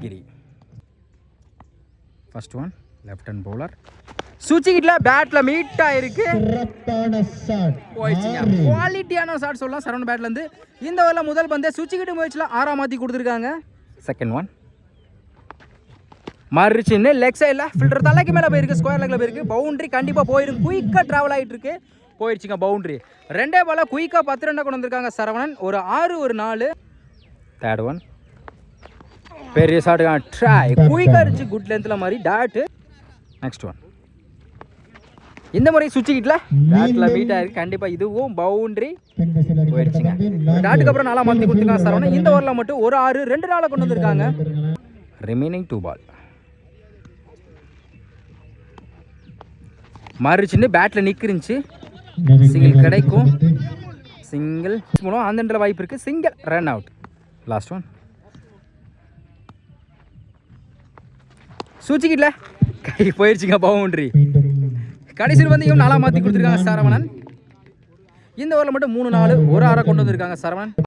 கிரி. First one left hand bowler சுச்சிக்கிட்ல பேட்ல மீட் ஆயிருக்கு. போயிடுச்சுங்க. குவாலிட்டியான ஷாட் சொல்லலாம் சரவணன் பேட்ல இருந்து. இந்த ஓவரில் முதல் பந்தே சுச்சிக்கிட்டு முயற்சியில் 6 மாற்றி கொடுத்துருக்காங்க. செகண்ட் ஒன் மறுச்சின்னு லெக் சைடில் ஃபில்டர் தலைக்கு மேலே போயிருக்கு. ஸ்கொயர் லெக்கில் போயிருக்கு. பவுண்டரி கண்டிப்பாக போயிருக்கு. குயிக்காக ட்ராவல் ஆகிட்டு இருக்கு. போயிடுச்சுங்க பவுண்டரி. 2 பால் குயிக்காக 10 ரன்னை கொண்டு வந்திருக்காங்க சரவணன். ஒரு 6 ஒரு 4. தேர்ட் ஒன் பெரிய ஷாட்டுக்கான ட்ரை குயிக்காக இருந்துச்சு. குட் லென்த்தில் மாதிரி டாட்டு. நெக்ஸ்ட் ஒன் இந்த முறை சுவிட்சிக்கிட்டல பேட்டில் மீட் ஆயிருக்கு. கண்டிப்பாக இதுவும் பவுண்டரி போயிடுச்சுங்க. டாட்டுக்கு அப்புறம் 4 மாற்றி கொடுத்துருக்காங்க சரவணன். இந்த ஓவரில் மட்டும் ஒரு 6 2 நாளை கொண்டு வந்திருக்காங்க. ரிமைனிங் 2 பால் மறுச்சின்னு பேட்டில் நிற்கிருந்துச்சு. சிங்கிள் கிடைக்கும். சிங்கிள் மூலம் அந்த வாய்ப்பு இருக்குது. Single run out. Last one சுவிட்சிக்கிட்டல கை போயிடுச்சுங்க பவுண்டரி. கடைசியில் வந்து இவன் 4 மாற்றி கொடுத்துருக்காங்க சரவணன். இந்த ஓவரில் மட்டும் 3 4 ஒரு 6 கொண்டு வந்திருக்காங்க சரவணன்.